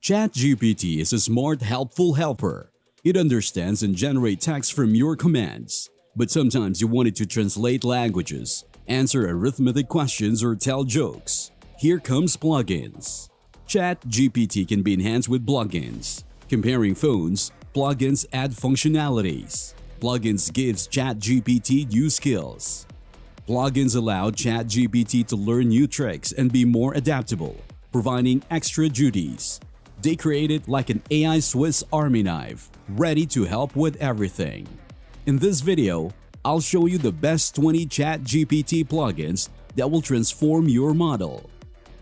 ChatGPT is a smart, helpful helper. It understands and generates text from your commands. But sometimes you want it to translate languages, answer arithmetic questions, or tell jokes. Here comes plugins. ChatGPT can be enhanced with plugins. Comparing phones, plugins add functionalities. Plugins gives ChatGPT new skills. Plugins allow ChatGPT to learn new tricks and be more adaptable, providing extra duties. They create it like an AI Swiss Army knife, ready to help with everything. In this video, I'll show you the best 20 ChatGPT plugins that will transform your model.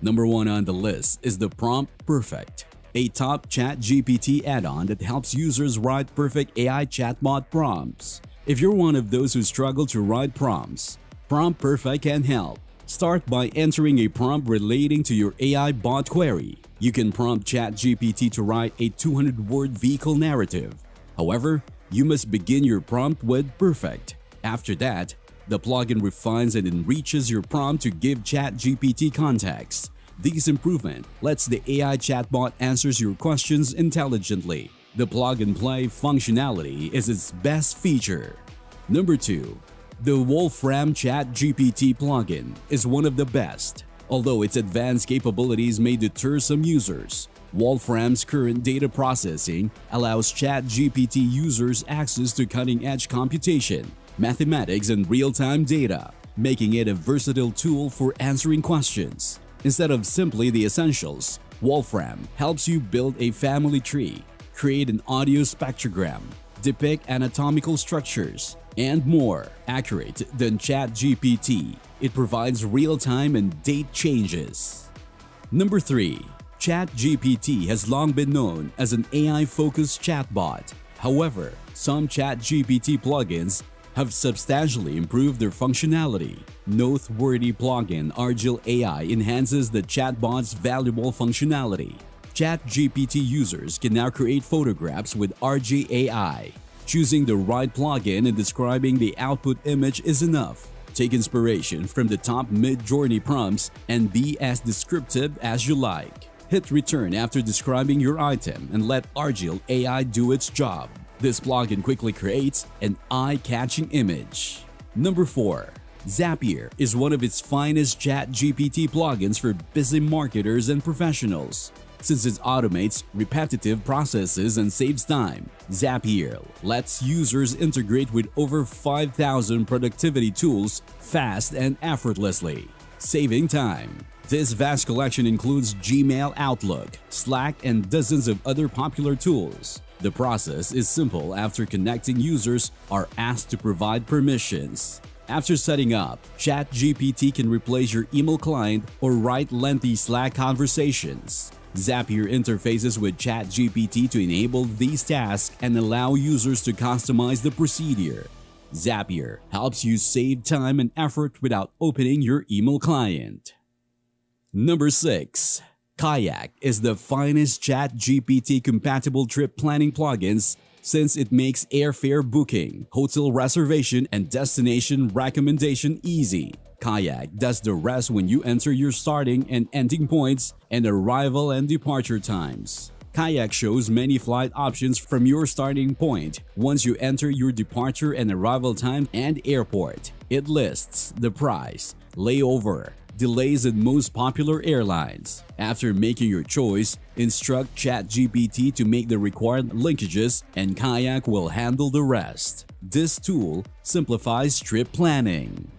Number 1 on the list is the Prompt Perfect, a top ChatGPT add-on that helps users write perfect AI chatbot prompts. If you're one of those who struggle to write prompts, Prompt Perfect can help. Start by entering a prompt relating to your AI bot query. You can prompt ChatGPT to write a 200-word vehicle narrative. However, you must begin your prompt with perfect. After that, the plugin refines and enriches your prompt to give ChatGPT context. This improvement lets the AI chatbot answers your questions intelligently. The plug-and-play functionality is its best feature. Number 2. The Wolfram ChatGPT plugin is one of the best. Although its advanced capabilities may deter some users, Wolfram's current data processing allows ChatGPT users access to cutting-edge computation, mathematics, and real-time data, making it a versatile tool for answering questions. Instead of simply the essentials, Wolfram helps you build a family tree, create an audio spectrogram, depict anatomical structures, and more accurate than ChatGPT. It provides real-time and date changes. Number 3. ChatGPT has long been known as an AI-focused chatbot. However, some ChatGPT plugins have substantially improved their functionality. Noteworthy plugin Argil AI enhances the chatbot's valuable functionality. ChatGPT users can now create photographs with Argil AI. Choosing the right plugin and describing the output image is enough. Take inspiration from the top mid-journey prompts and be as descriptive as you like. Hit return after describing your item and let Argil AI do its job. This plugin quickly creates an eye-catching image. Number 4. Zapier is one of its finest ChatGPT plugins for busy marketers and professionals. Since it automates repetitive processes and saves time, Zapier lets users integrate with over 5,000 productivity tools fast and effortlessly, saving time. This vast collection includes Gmail, Outlook, Slack, and dozens of other popular tools. The process is simple after connecting users are asked to provide permissions. After setting up, ChatGPT can replace your email client or write lengthy Slack conversations. Zapier interfaces with ChatGPT to enable these tasks and allow users to customize the procedure. Zapier helps you save time and effort without opening your email client. Number 6. Kayak is the finest ChatGPT-compatible trip planning plugins since it makes airfare booking, hotel reservation, and destination recommendation easy. Kayak does the rest when you enter your starting and ending points and arrival and departure times. Kayak shows many flight options from your starting point once you enter your departure and arrival time and airport. It lists the price, layover, delays in most popular airlines. After making your choice, instruct ChatGPT to make the required linkages and Kayak will handle the rest. This tool simplifies trip planning.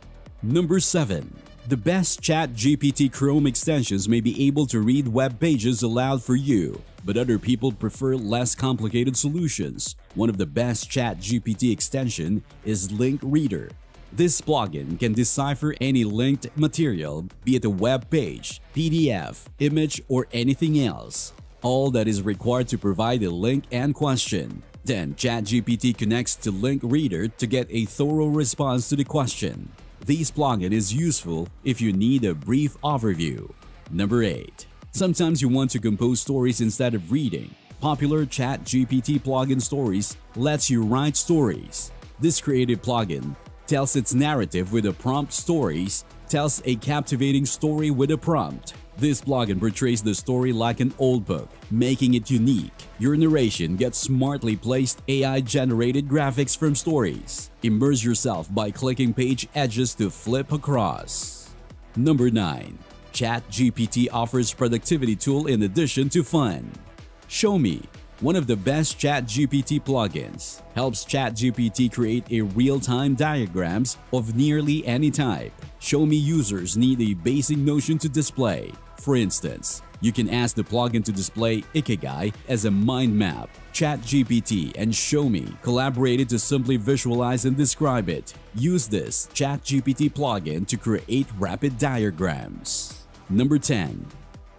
Number 7. The best ChatGPT Chrome extensions may be able to read web pages aloud for you, but other people prefer less complicated solutions. One of the best ChatGPT extension is Link Reader. This plugin can decipher any linked material, be it a web page, PDF, image, or anything else. All that is required to provide a link and question. Then ChatGPT connects to Link Reader to get a thorough response to the question. This plugin is useful if you need a brief overview. Number 8. Sometimes you want to compose stories instead of reading. Popular ChatGPT plugin Stories lets you write stories. This creative plugin tells its narrative with a prompt. Stories tells a captivating story with a prompt. This plugin portrays the story like an old book, making it unique. Your narration gets smartly placed AI-generated graphics from stories. Immerse yourself by clicking page edges to flip across. Number 9. ChatGPT offers productivity tool in addition to fun. Show Me, one of the best ChatGPT plugins, helps ChatGPT create a real-time diagrams of nearly any type. Show Me users need a basic notion to display. For instance, you can ask the plugin to display Ikigai as a mind map. ChatGPT and Show Me collaborated to simply visualize and describe it. Use this ChatGPT plugin to create rapid diagrams. Number 10.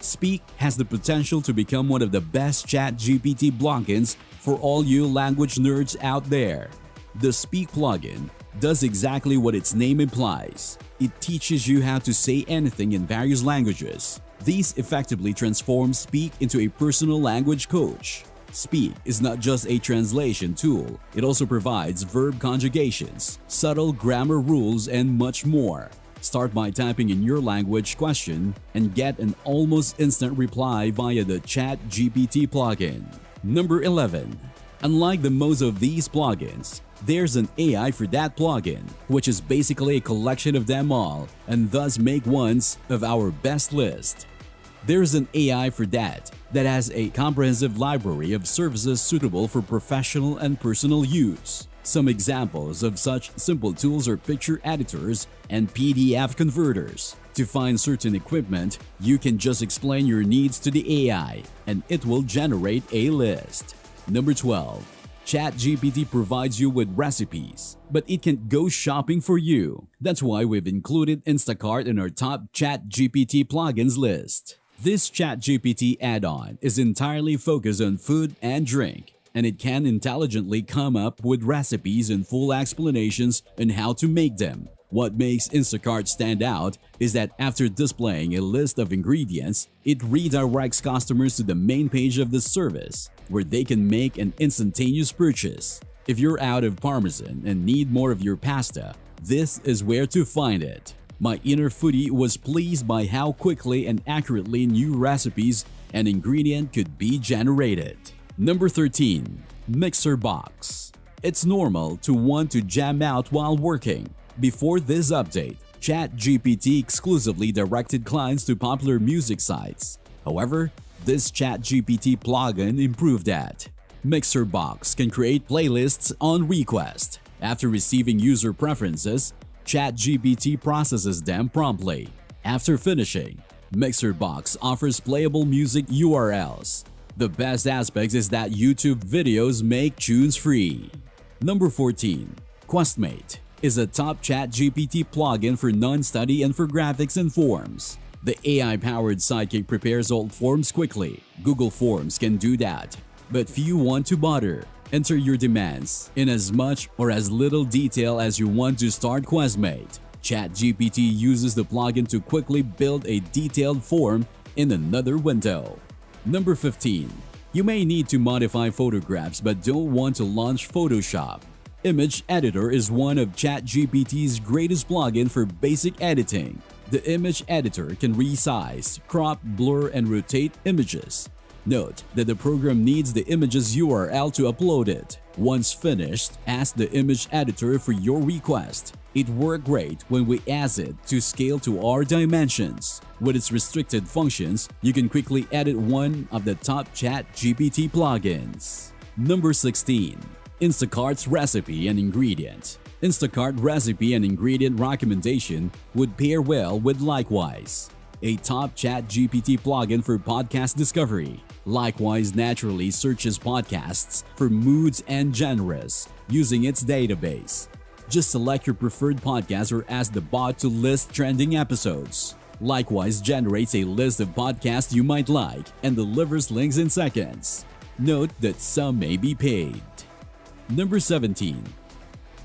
Speak has the potential to become one of the best ChatGPT plugins for all you language nerds out there. The Speak plugin does exactly what its name implies. It teaches you how to say anything in various languages. These effectively transform Speak into a personal language coach. Speak is not just a translation tool, it also provides verb conjugations, subtle grammar rules, and much more. Start by typing in your language question and get an almost instant reply via the ChatGPT plugin. Number 11. Unlike the most of these plugins, there's an AI for that plugin, which is basically a collection of them all and thus make ones of our best list. There's an AI for that has a comprehensive library of services suitable for professional and personal use. Some examples of such simple tools are picture editors and PDF converters. To find certain equipment, you can just explain your needs to the AI and it will generate a list. Number 12. ChatGPT provides you with recipes, but it can't go shopping for you. That's why we've included Instacart in our top ChatGPT plugins list. This ChatGPT add-on is entirely focused on food and drink, and it can intelligently come up with recipes and full explanations on how to make them. What makes Instacart stand out is that after displaying a list of ingredients, it redirects customers to the main page of the service, where they can make an instantaneous purchase. If you're out of Parmesan and need more of your pasta, this is where to find it. My inner foodie was pleased by how quickly and accurately new recipes and ingredient could be generated. Number 13. Mixer Box. It's normal to want to jam out while working. Before this update, ChatGPT exclusively directed clients to popular music sites. However, this ChatGPT plugin improved that. Mixer Box can create playlists on request. After receiving user preferences, ChatGPT processes them promptly. After finishing, Mixer Box offers playable music URLs. The best aspect is that YouTube videos make tunes free. Number 14. Questmate is a top ChatGPT plugin for non-study infographics and forms. The AI-powered sidekick prepares old forms quickly. Google Forms can do that, but few want to bother. Enter your demands in as much or as little detail as you want to start Questmate. ChatGPT uses the plugin to quickly build a detailed form in another window. Number 15. You may need to modify photographs but don't want to launch Photoshop. Image Editor is one of ChatGPT's greatest plugin for basic editing. The image editor can resize, crop, blur, and rotate images. Note that the program needs the image's URL to upload it. Once finished, ask the image editor for your request. It worked great when we asked it to scale to our dimensions. With its restricted functions, you can quickly edit one of the top ChatGPT plugins. Number 16. Instacart's Recipe and Ingredient. Instacart Recipe and Ingredient recommendation would pair well with Likewise, a top ChatGPT plugin for podcast discovery. Likewise naturally searches podcasts for moods and genres using its database. Just select your preferred podcast or ask the bot to list trending episodes. Likewise generates a list of podcasts you might like and delivers links in seconds. Note that some may be paid. Number 17.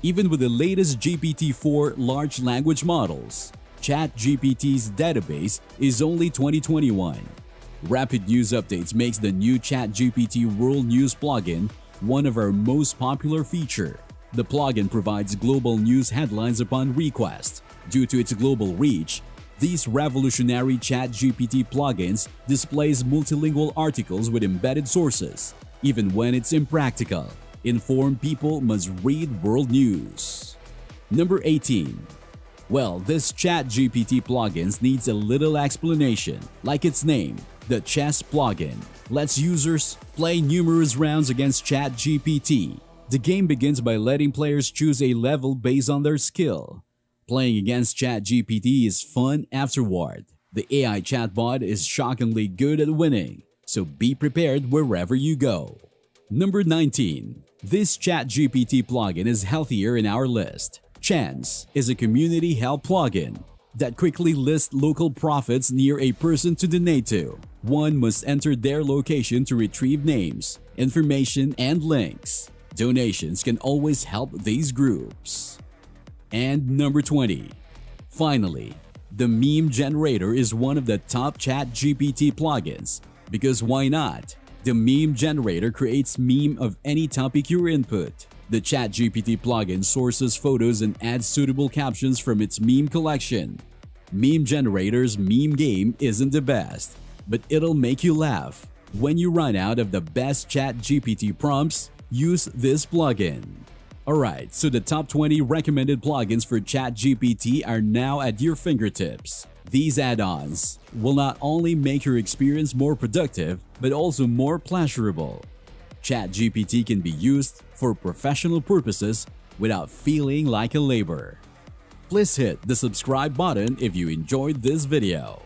Even with the latest GPT-4 large language models, ChatGPT's database is only 2021. Rapid news updates makes the new ChatGPT World News plugin one of our most popular features. The plugin provides global news headlines upon request. Due to its global reach, These revolutionary ChatGPT plugins displays multilingual articles with embedded sources, even when it's impractical. Informed people must read world news. Number 18. Well, this ChatGPT plugins needs a little explanation. Like its name, the chess plugin lets users play numerous rounds against ChatGPT. The game begins by letting players choose a level based on their skill. Playing against ChatGPT is fun afterward. The AI chatbot is shockingly good at winning, so be prepared wherever you go. Number 19. This ChatGPT plugin is healthier in our list. Chance is a community help plugin that quickly lists local profits near a person to donate to. One must enter their location to retrieve names, information, and links. Donations can always help these groups. And number 20. Finally, the meme generator is one of the top ChatGPT plugins. Because why not? The meme generator creates meme of any topic you input. The ChatGPT plugin sources photos and adds suitable captions from its meme collection. Meme generator's meme game isn't the best, but it'll make you laugh. When you run out of the best ChatGPT prompts, use this plugin. Alright, so the top 20 recommended plugins for ChatGPT are now at your fingertips. These add-ons will not only make your experience more productive, but also more pleasurable. ChatGPT can be used for professional purposes without feeling like a labor. Please hit the subscribe button if you enjoyed this video.